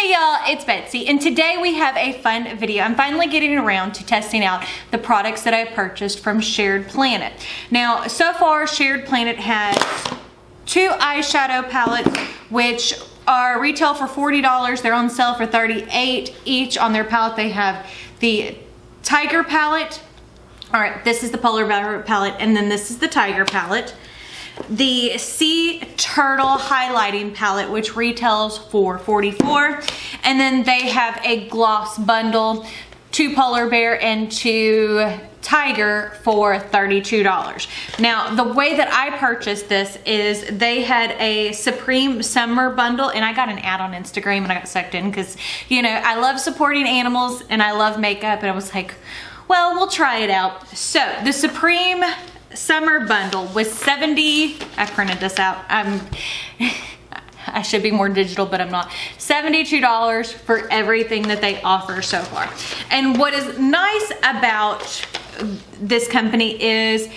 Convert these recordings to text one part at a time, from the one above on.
Hey y'all, it's Betsy, and today we have a fun video. I'm finally getting around to testing out the products that I purchased from Shared Planet. Now, so far, Shared Planet has two eyeshadow palettes, which are retail for $40. They're on sale for $38 each on their palette. They have the Tiger palette. All right, this is the Polar Bear palette, and then this is the Tiger palette. The Sea Turtle highlighting palette, which retails for $44, and then they have a gloss bundle, two Polar Bear and two Tiger for $32. Now, the way that I purchased this is they had a Supreme Summer bundle, and I got an ad on Instagram and I got sucked in because, you know, I love supporting animals and I love makeup, and I was like, well, we'll try it out. So the Supreme Summer bundle was 70, I printed this out, I should be more digital, but I'm not. $72 for everything that they offer so far. And what is nice about this company is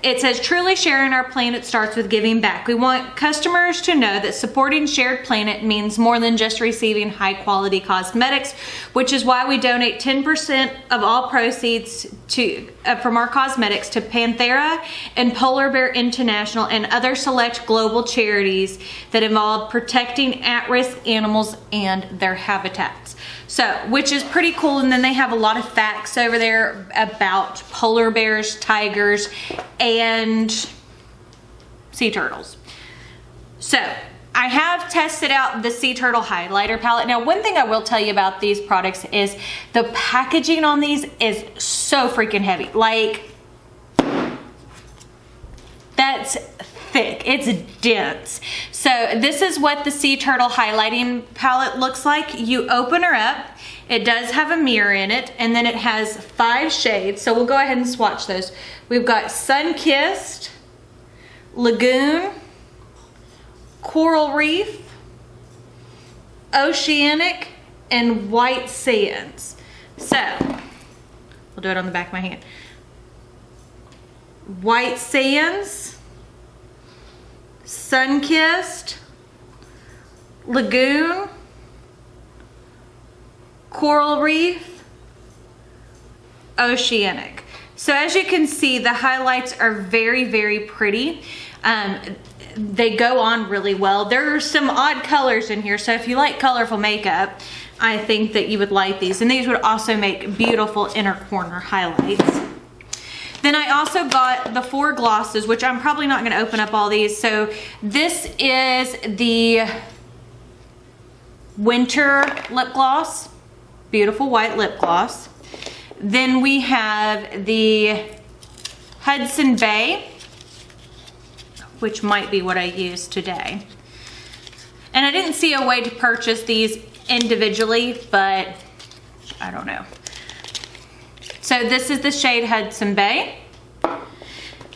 it says, truly sharing our planet starts with giving back. We want customers to know that supporting Shared Planet means more than just receiving high quality cosmetics, which is why we donate 10% of all proceeds from our cosmetics to Panthera and Polar Bear International and other select global charities that involve protecting at-risk animals and their habitats. So, which is pretty cool. And then they have a lot of facts over there about polar bears, tigers, and sea turtles. So, I have tested out the Sea Turtle highlighter palette. Now, one thing I will tell you about these products is the packaging on these is so freaking heavy. Like, that's thick, it's dense. So this is what the Sea Turtle highlighting palette looks like. You open her up, it does have a mirror in it, and then it has 5 shades. So we'll go ahead and swatch those. We've got Sun-Kissed, Lagoon, Coral Reef, Oceanic, and White Sands. So we'll do it on the back of my hand. White Sands, Sun-Kissed, Lagoon, Coral Reef, Oceanic. So as you can see, the highlights are very, very pretty. They go on really well. There are some odd colors in here, so if you like colorful makeup, I think that you would like these. And these would also make beautiful inner corner highlights. Then I also got the 4 glosses, which I'm probably not going to open up all these. So this is the Winter lip gloss, beautiful white lip gloss. Then we have the Hudson Bay, which might be what I used today. And I didn't see a way to purchase these individually, but I don't know. So this is the shade Hudson Bay.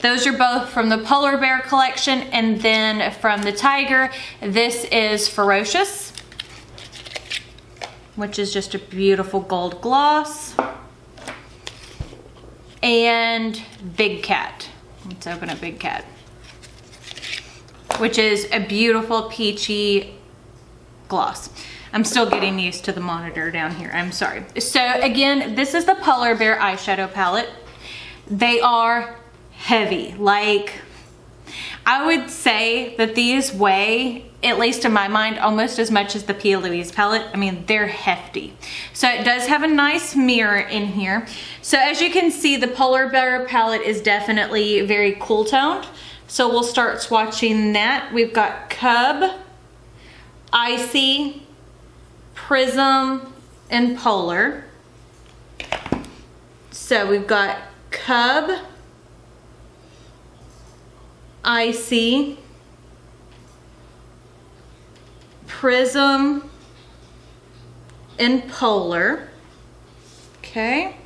Those are both from the Polar Bear collection, and then from the Tiger, this is Ferocious, which is just a beautiful gold gloss. And Big Cat. Let's open up Big Cat, which is a beautiful peachy gloss. I'm still getting used to the monitor down here, I'm sorry. So again, this is the Polar Bear eyeshadow palette. They are heavy. Like, I would say that these weigh, at least in my mind, almost as much as the P. Louise palette. I mean, they're hefty. So it does have a nice mirror in here. So as you can see, the Polar Bear palette is definitely very cool toned. So we'll start swatching that. We've got Cub, Icy, Prism, and Polar. So we've got Cub, Icy, Prism, and Polar. Okay.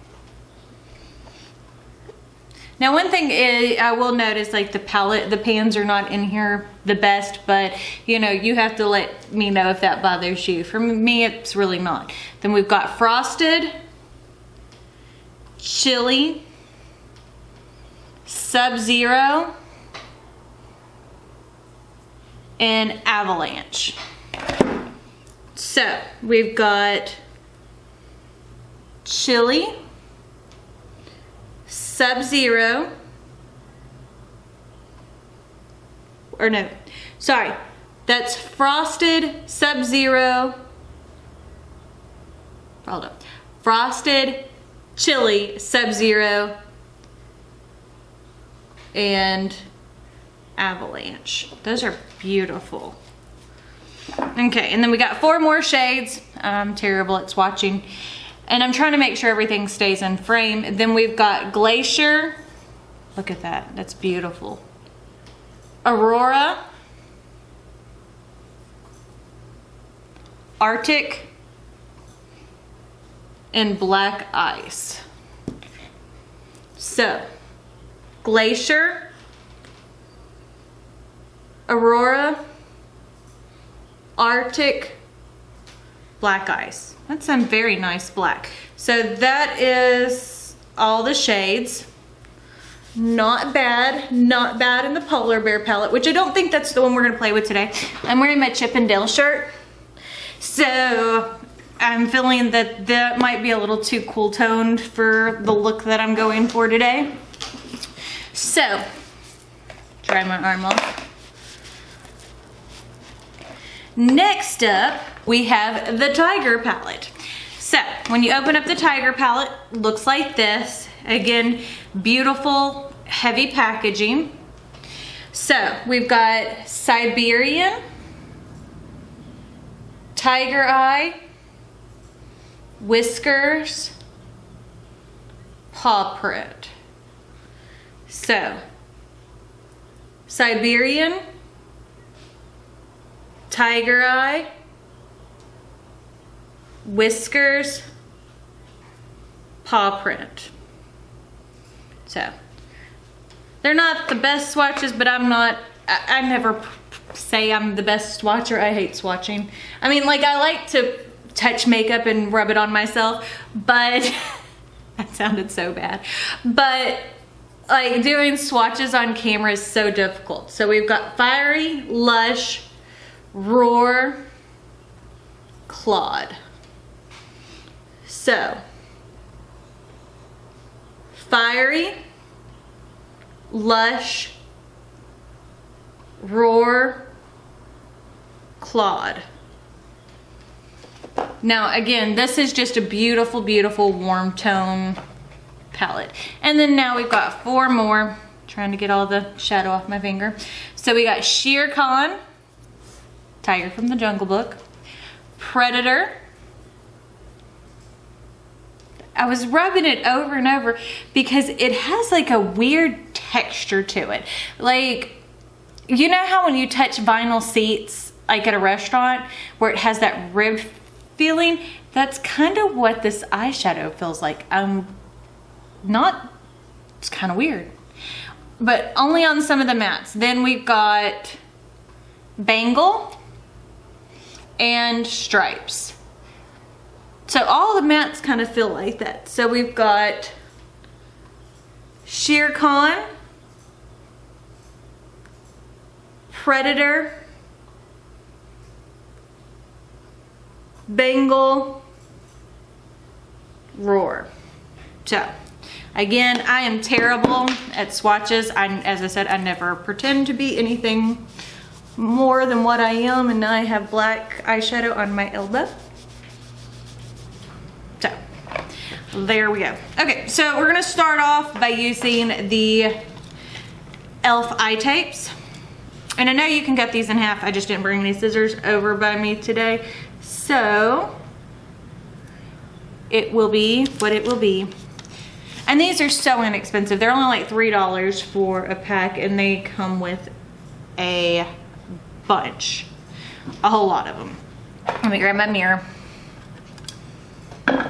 Now, one thing is, I will notice, like, the palette, the pans are not in here the best, but you know, you have to let me know if that bothers you. For me, it's really not. Then we've got Frosted, Chili, Sub-Zero, and Avalanche. So we've got Chili, Sub-Zero, or no, sorry, that's Frosted, Sub-Zero, hold up, Frosted, Chili, Sub-Zero, and Avalanche. Those are beautiful. Okay, and then we got 4 more shades. I'm terrible at swatching, and I'm trying to make sure everything stays in frame. Then we've got Glacier. Look at that, that's beautiful. Aurora, Arctic, and Black Ice. So, Glacier, Aurora, Arctic, Black Ice. That's some very nice black. So that is all the shades. Not bad, not bad in the polar bear palette, which I don't think that's the one we're gonna play with today. I'm wearing my Chip and Dale shirt. So I'm feeling that that might be a little too cool toned for the look that I'm going for today. So, dry my arm off. Next up, we have the Tiger palette. So, when you open up the Tiger palette, it looks like this. Again, beautiful, heavy packaging. So, we've got Siberian, Tiger Eye, Whiskers, Paw Print. So, Siberian, Tiger Eye, Whiskers, Paw Print. So, they're not the best swatches, but I never say I'm the best swatcher. I hate swatching. I mean, like, I like to touch makeup and rub it on myself, but that sounded so bad. But like, doing swatches on camera is so difficult. So we've got Fiery, Lush, Roar, Claude. So, Fiery, Lush, Roar, Claude. Now again, this is just a beautiful, beautiful warm tone palette. And then now we've got 4 more. Trying to get all the shadow off my finger. So we got Shere Khan, Tiger from the Jungle Book, Predator. I was rubbing it over and over because it has like a weird texture to it. Like, you know how when you touch vinyl seats, like at a restaurant, where it has that ribbed feeling? That's kind of what this eyeshadow feels like. It's kind of weird. But only on some of the mattes. Then we've got Bangle and Stripes. So all the mattes kind of feel like that. So we've got Shere Khan, Predator, Bangle, Roar. So again, I am terrible at swatches. As I said, I never pretend to be anything more than what I am, and now I have black eyeshadow on my elbow. So, there we go. Okay, so we're gonna start off by using the e.l.f. eye tapes. And I know you can cut these in half. I just didn't bring any scissors over by me today. So, it will be what it will be. And these are so inexpensive. They're only like $3 for a pack, and they come with a bunch. A whole lot of them. Let me grab my mirror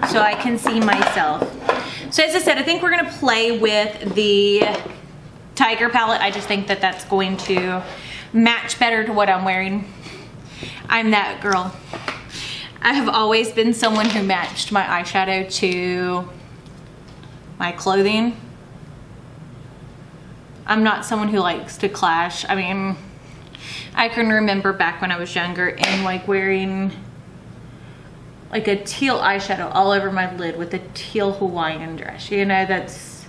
so I can see myself. So as I said, I think we're gonna play with the Tiger palette. I just think that that's going to match better to what I'm wearing. I'm that girl. I have always been someone who matched my eyeshadow to my clothing. I'm not someone who likes to clash. I mean, I can remember back when I was younger and like wearing like a teal eyeshadow all over my lid with a teal Hawaiian dress. You know, that's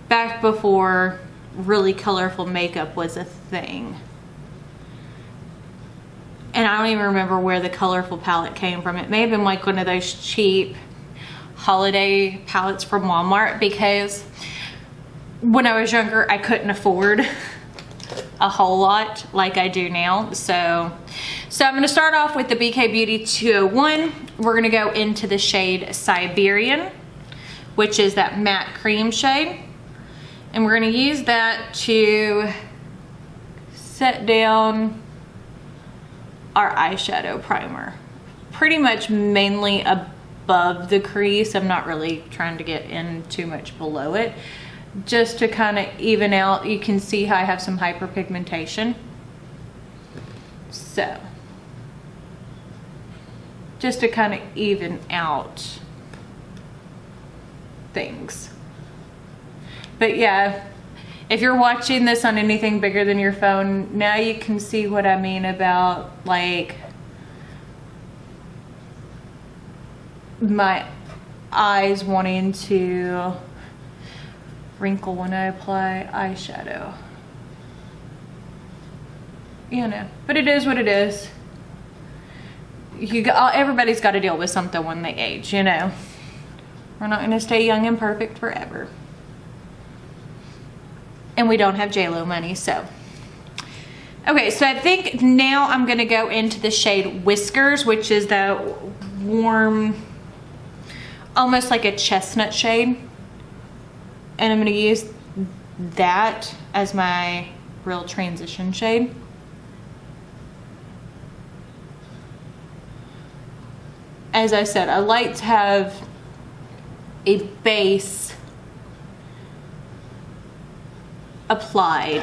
back before really colorful makeup was a thing. And I don't even remember where the colorful palette came from. It may have been like one of those cheap holiday palettes from Walmart, because when I was younger, I couldn't afford a whole lot like I do now. So I'm gonna start off with the BK Beauty 201. We're gonna go into the shade Siberian, which is that matte cream shade. And we're gonna use that to set down our eyeshadow primer. Pretty much mainly above the crease. I'm not really trying to get in too much below it. Just to kind of even out, you can see how I have some hyperpigmentation. So, just to kind of even out things. But yeah, if you're watching this on anything bigger than your phone, now you can see what I mean about like my eyes wanting to wrinkle when I apply eyeshadow. You know, but it is what it is. Everybody's got to deal with something when they age, you know. We're not going to stay young and perfect forever. And we don't have JLo money, so. Okay, so I think now I'm going to go into the shade Whiskers, which is the warm, almost like a chestnut shade. And I'm going to use that as my real transition shade. As I said, I like to have a base applied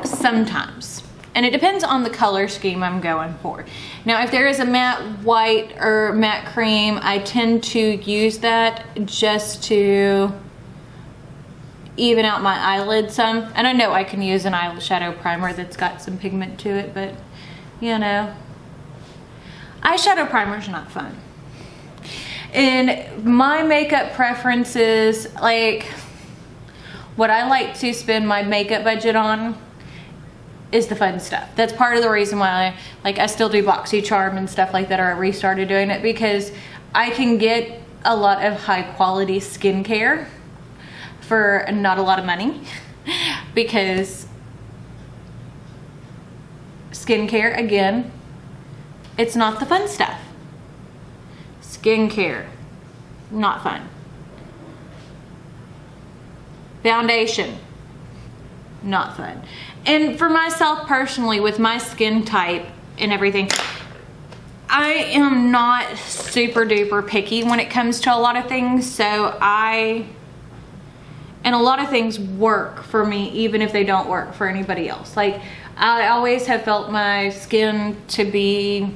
sometimes. And it depends on the color scheme I'm going for. Now, if there is a matte white or matte cream, I tend to use that just to even out my eyelid some. And I know I can use an eyeshadow primer that's got some pigment to it, but you know, eyeshadow primer's not fun. And my makeup preferences, like what I like to spend my makeup budget on is the fun stuff. That's part of the reason why I still do BoxyCharm and stuff like that, or I restarted doing it, because I can get a lot of high quality skincare for not a lot of money. Because skincare, again, it's not the fun stuff. Skincare, not fun. Foundation, not fun. And for myself personally, with my skin type and everything, I am not super duper picky when it comes to a lot of things. So and a lot of things work for me even if they don't work for anybody else. Like, I always have felt my skin to be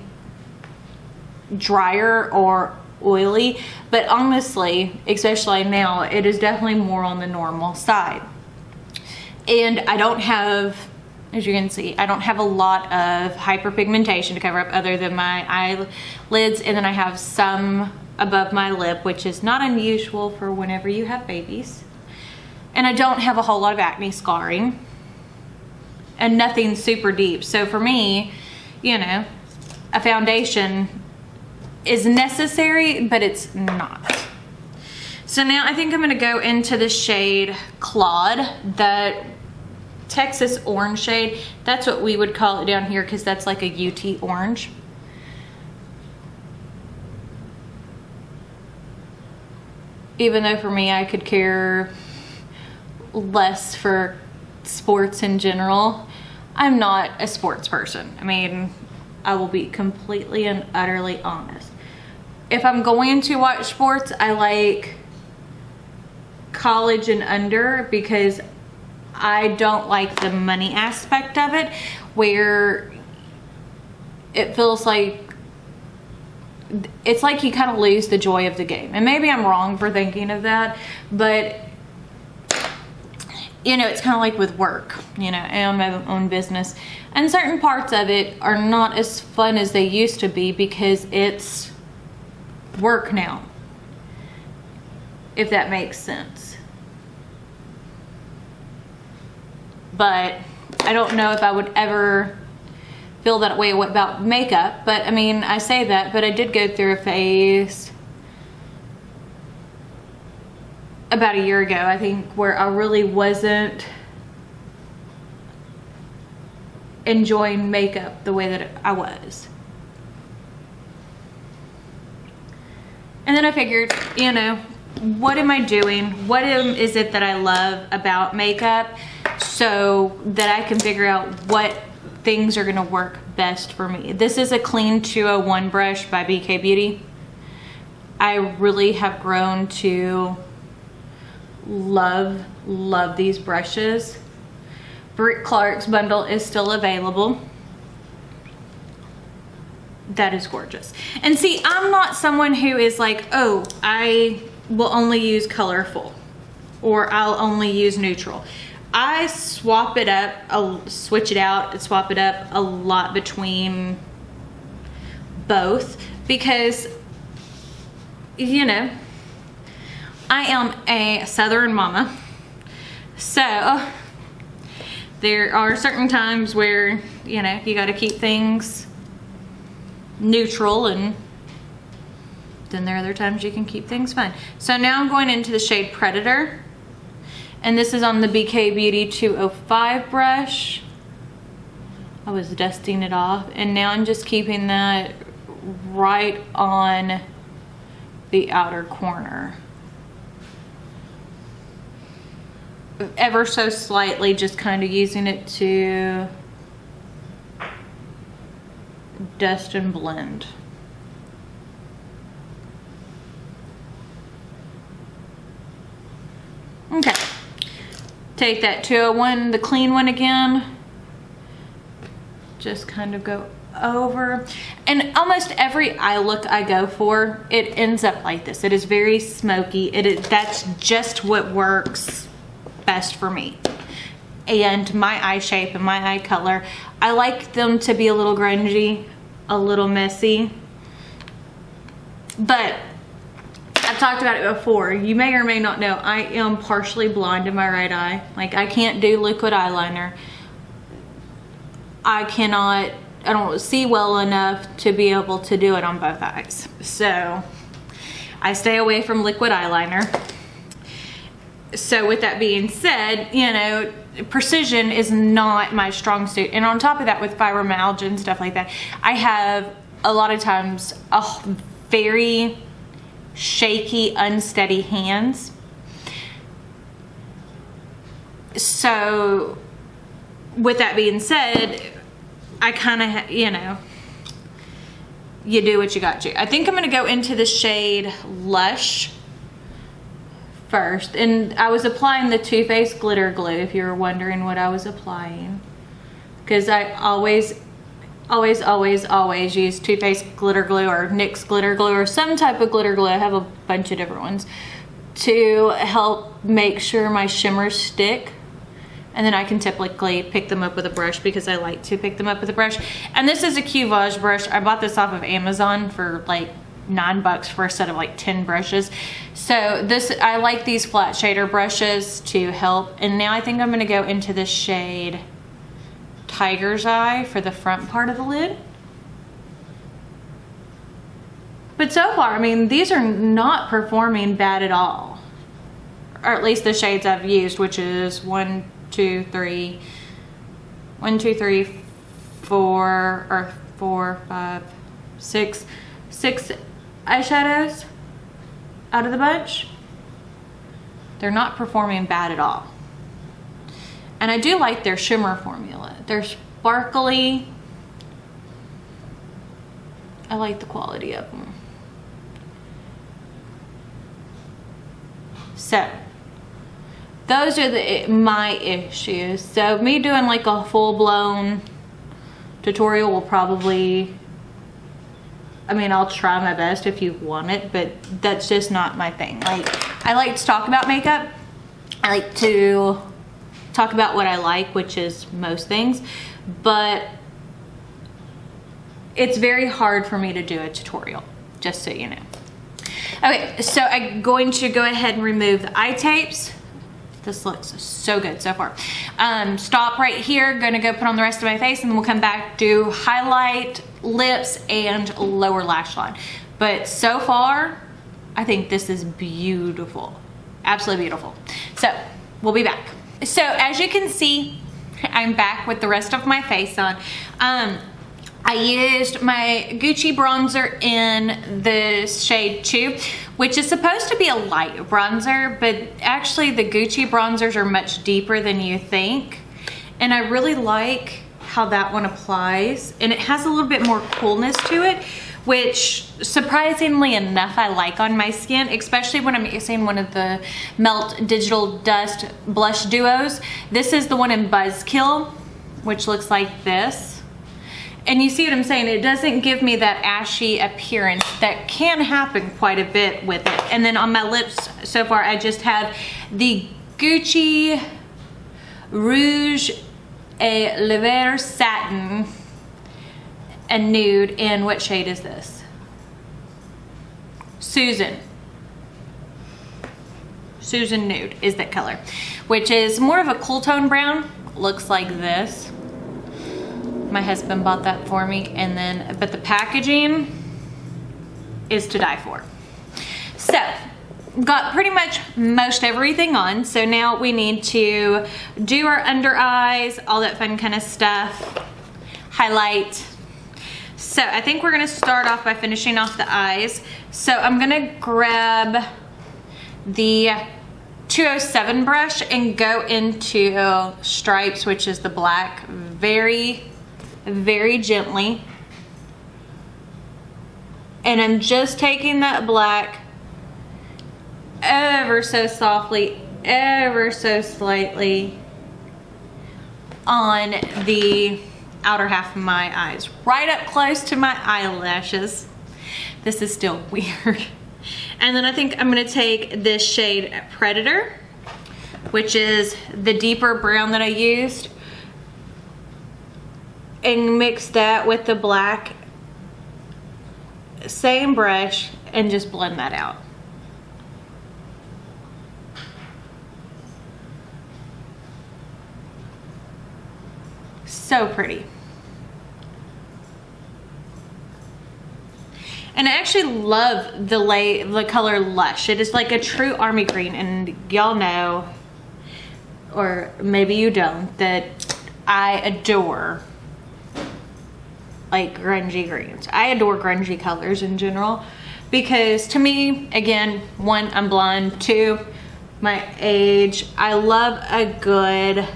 drier or oily, but honestly, especially now, it is definitely more on the normal side. And I don't have, as you can see, I don't have a lot of hyperpigmentation to cover up other than my eyelids, and then I have some above my lip, which is not unusual for whenever you have babies. And I don't have a whole lot of acne scarring, and nothing super deep. So for me, you know, a foundation is necessary, but it's not. So now I think I'm gonna go into the shade Claude, that Texas orange shade. That's what we would call it down here, because that's like a UT orange. Even though for me, I could care less for sports in general. I'm not a sports person. I mean, I will be completely and utterly honest. If I'm going to watch sports, I like college and under, because I don't like the money aspect of it, where it feels like it's like you kind of lose the joy of the game. And maybe I'm wrong for thinking of that, but you know, it's kind of like with work, you know, I own my own business, and certain parts of it are not as fun as they used to be because it's work now, if that makes sense. But I don't know if I would ever feel that way about makeup. But I mean, I say that, but I did go through a phase about a year ago, I think, where I really wasn't enjoying makeup the way that I was. And then I figured, you know, what am I doing? What is it that I love about makeup, so that I can figure out what things are gonna work best for me. This is a clean 201 brush by BK Beauty. I really have grown to love these brushes. Britt Clark's bundle is still available. That is gorgeous. And see, I'm not someone who is like, oh, I will only use colorful, or I'll only use neutral. I swap it up, I'll switch it out and swap it up a lot between both, because, you know, I am a Southern mama. So there are certain times where, you know, you got to keep things neutral, and then there are other times you can keep things fun. So now I'm going into the shade Predator, and this is on the BK Beauty 205 brush. I was dusting it off, and now I'm just keeping that right on the outer corner, ever so slightly, just kind of using it to dust and blend. Okay, take that 201, the clean one again, just kind of go over, and almost every eye look I go for, it ends up like this. It is very smoky. That's just what works best for me and my eye shape and my eye color. I like them to be a little grungy, a little messy, but I've talked about it before. You may or may not know, I am partially blind in my right eye. Like, I can't do liquid eyeliner. I don't see well enough to be able to do it on both eyes. So I stay away from liquid eyeliner. So with that being said, you know, precision is not my strong suit. And on top of that, with fibromyalgia and stuff like that, I have a lot of times very shaky, unsteady hands. So with that being said, I kind of, you know, you do what you got to. I think I'm going to go into the shade Lush first, and I was applying the Too Faced glitter glue, if you were wondering what I was applying, because I always use Too Faced glitter glue or NYX glitter glue or some type of glitter glue. I have a bunch of different ones to help make sure my shimmers stick, and then I can typically pick them up with a brush, because I like to pick them up with a brush. And this is a Cuvage brush. I bought this off of Amazon for like $9 for a set of like 10 brushes. So I like these flat shader brushes to help. And now I think I'm gonna go into the shade Tiger's Eye for the front part of the lid. But so far, I mean, these are not performing bad at all. Or at least the shades I've used, which is 1, 2, 3, 4, 5, 6 eyeshadows out of the bunch. They're not performing bad at all. And I do like their shimmer formula. They're sparkly. I like the quality of them. So those are my issues. So me doing like a full-blown tutorial will probably, I mean, I'll try my best if you want it, but that's just not my thing. Like, I like to talk about makeup. I like to talk about what I like, which is most things, but it's very hard for me to do a tutorial, just so you know. Okay, so I'm going to go ahead and remove the eye tapes. This looks so good so far. Stop right here, gonna go put on the rest of my face, and then we'll come back, do highlight, lips, and lower lash line. But so far, I think this is beautiful. Absolutely beautiful. So, we'll be back. So, as you can see, I'm back with the rest of my face on. I used my Gucci bronzer in the shade 2, which is supposed to be a light bronzer, but actually the Gucci bronzers are much deeper than you think. And I really like how that one applies. And it has a little bit more coolness to it, which surprisingly enough I like on my skin, especially when I'm using one of the Melt Digital Dust blush duos. This is the one in Buzzkill, which looks like this. And you see what I'm saying? It doesn't give me that ashy appearance that can happen quite a bit with it. And then on my lips so far, I just have the Gucci Rouge et Lever Satin and Nude. And what shade is this? Susan Nude is that color, which is more of a cool tone brown. Looks like this. My husband bought that for me, and then, but the packaging is to die for. So, got pretty much most everything on. So now we need to do our under eyes, all that fun kind of stuff, highlight. So I think we're gonna start off by finishing off the eyes. So I'm gonna grab the 207 brush and go into Stripes, which is the black, very gently. And I'm just taking that black ever so softly, ever so slightly on the outer half of my eyes, right up close to my eyelashes. This is still weird. And then I think I'm gonna take this shade Predator, which is the deeper brown that I used, and mix that with the black, same brush, and just blend that out. So pretty. And I actually love the color Lush. It is like a true army green, and y'all know, or maybe you don't, that I adore like grungy greens. I adore grungy colors in general because to me, again, one, I'm blonde, two, my age, I love a good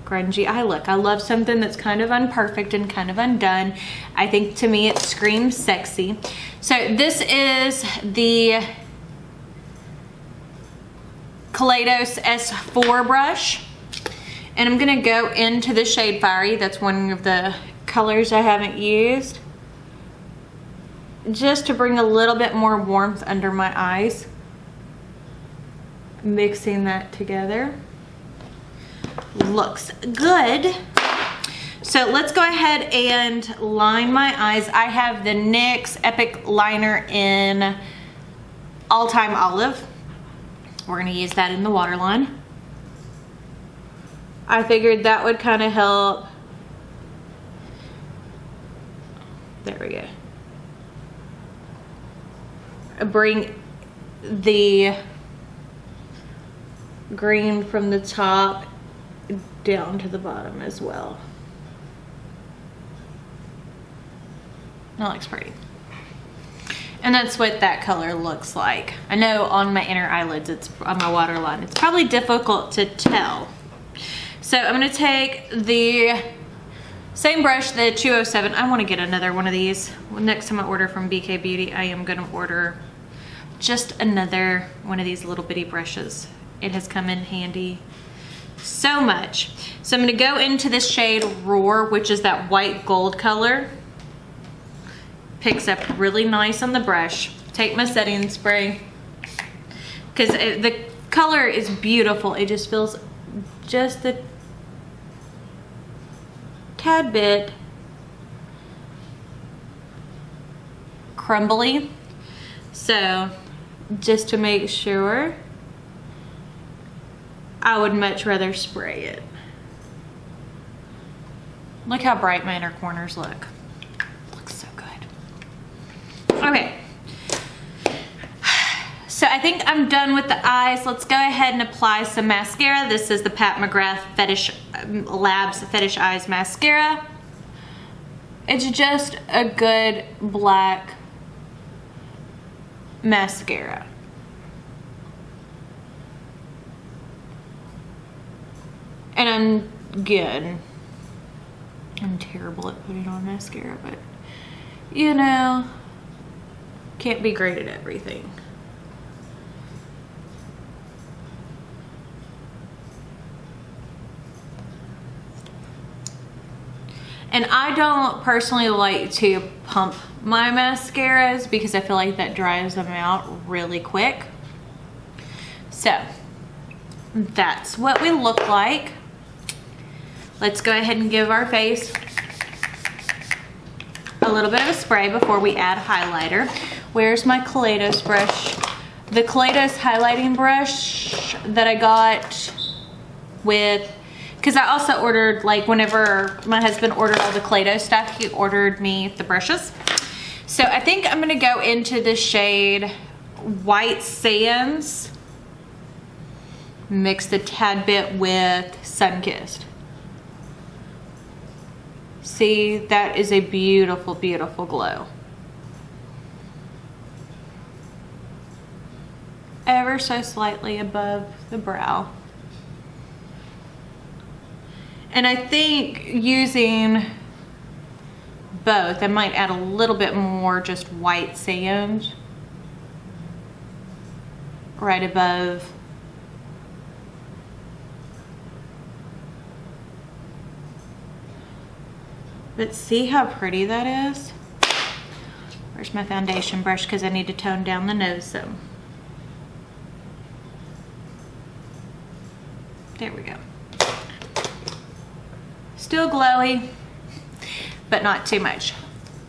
grungy eye look. I love something that's kind of unperfect and kind of undone. I think to me it screams sexy. So this is the Kaleidos S4 brush, and I'm gonna go into the shade Fiery. That's one of the colors I haven't used, just to bring a little bit more warmth under my eyes. Mixing that together. Looks good. So let's go ahead and line my eyes. I have the NYX Epic Liner in All Time Olive. We're gonna use that in the waterline. I figured that would kind of help. There we go. Bring the green from the top down to the bottom as well. That looks pretty. And that's what that color looks like. I know on my inner eyelids, it's on my waterline, it's probably difficult to tell. So I'm gonna take the same brush, the 207. I wanna get another one of these. Next time I order from BK Beauty, I am gonna order just another one of these little bitty brushes. It has come in handy so much. So I'm gonna go into this shade Roar, which is that white gold color. Picks up really nice on the brush. Take my setting spray, because the color is beautiful. It just feels just a tad bit crumbly. So just to make sure, I would much rather spray it. Look how bright my inner corners look. Looks so good. Okay. So I think I'm done with the eyes. Let's go ahead and apply some mascara. This is the Pat McGrath Labs Fetish Eyes Mascara. It's just a good black mascara. And I'm good. I'm terrible at putting on mascara, but you know, can't be great at everything. And I don't personally like to pump my mascaras because I feel like that dries them out really quick. So that's what we look like. Let's go ahead and give our face a little bit of a spray before we add highlighter. Where's my Kaleidos brush? The Kaleidos highlighting brush that I got with, because I also ordered, like whenever my husband ordered all the Kaleidos stuff, he ordered me the brushes. So I think I'm gonna go into the shade White Sands, mixed a tad bit with Sunkissed. See, that is a beautiful, beautiful glow. Ever so slightly above the brow. And I think using both, I might add a little bit more just White Sand right above. But see how pretty that is? Where's my foundation brush? Because I need to tone down the nose some. There we go. Still glowy, but not too much.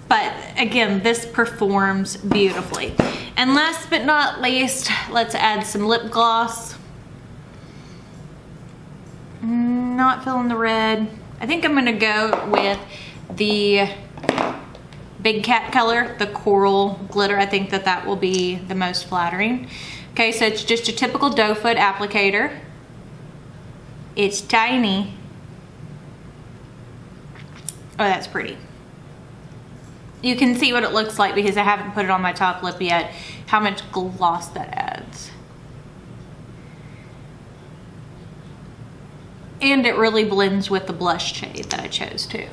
But again, this performs beautifully. And last but not least, let's add some lip gloss. Not feeling the red. I think I'm gonna go with the Big Cat color, the Coral Glitter. I think that that will be the most flattering. Okay, so it's just a typical doe foot applicator. It's tiny. Oh, that's pretty. You can see what it looks like because I haven't put it on my top lip yet, how much gloss that adds. And it really blends with the blush shade that I chose too.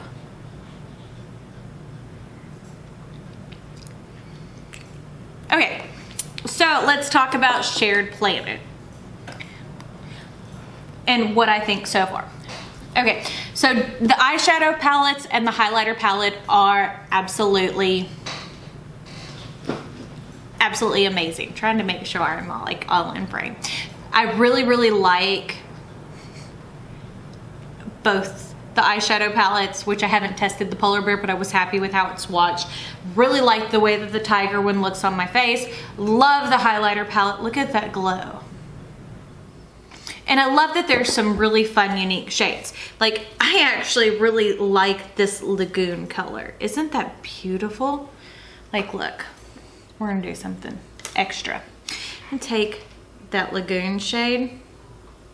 Okay, so let's talk about Shared Planet and what I think so far. Okay, so the eyeshadow palettes and the highlighter palette are absolutely amazing. Trying to make sure I'm all in frame. I really like both the eyeshadow palettes, which I haven't tested the polar bear, but I was happy with how it swatched. Really like the way that the tiger one looks on my face. Love the highlighter palette. Look at that glow. And I love that there's some really fun, unique shades. Like, I actually really like this Lagoon color. Isn't that beautiful? Like, look, we're gonna do something extra. And take that Lagoon shade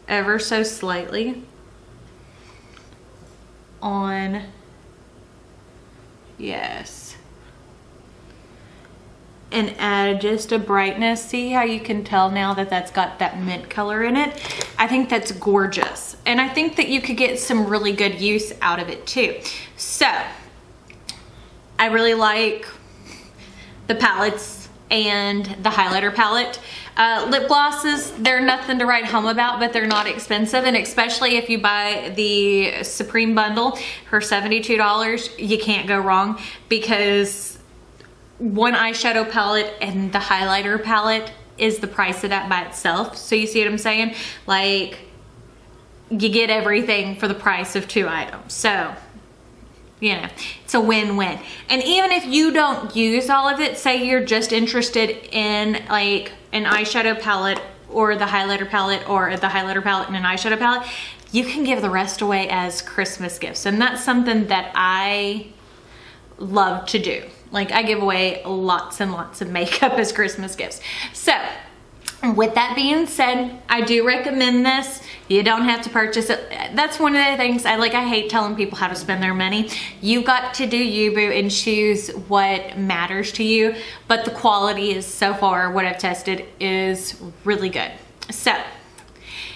ever so slightly on, yes, and add just a brightness. See how you can tell now that that's got that mint color in it? I think that's gorgeous. And I think that you could get some really good use out of it too. So I really like the palettes and the highlighter palette. Lip glosses, they're nothing to write home about, but they're not expensive. And especially if you buy the Supreme bundle for $72, you can't go wrong, because one eyeshadow palette and the highlighter palette is the price of that by itself. So you see what I'm saying? Like, you get everything for the price of 2 items. So, you know, it's a win-win. And even if you don't use all of it, say you're just interested in like an eyeshadow palette or the highlighter palette or the highlighter palette and an eyeshadow palette, you can give the rest away as Christmas gifts. And that's something that I love to do. Like, I give away lots and lots of makeup as Christmas gifts. So with that being said, I do recommend this. You don't have to purchase it. That's one of the things I hate telling people how to spend their money. You got to do you, boo, and choose what matters to you. But the quality is, so far, what I've tested is really good. So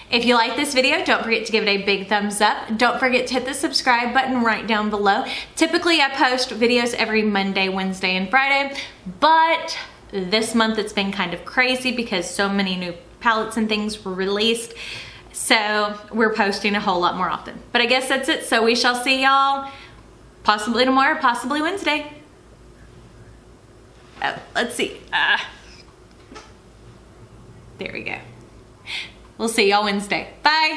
if you like this video, don't forget to give it a big thumbs up. Don't forget to hit the subscribe button right down below. Typically, I post videos every Monday, Wednesday, and Friday, but this month it's been kind of crazy because so many new palettes and things were released. So we're posting a whole lot more often. But I guess that's it. So we shall see y'all possibly tomorrow, possibly Wednesday. Oh, let's see. There we go. We'll see y'all Wednesday. Bye.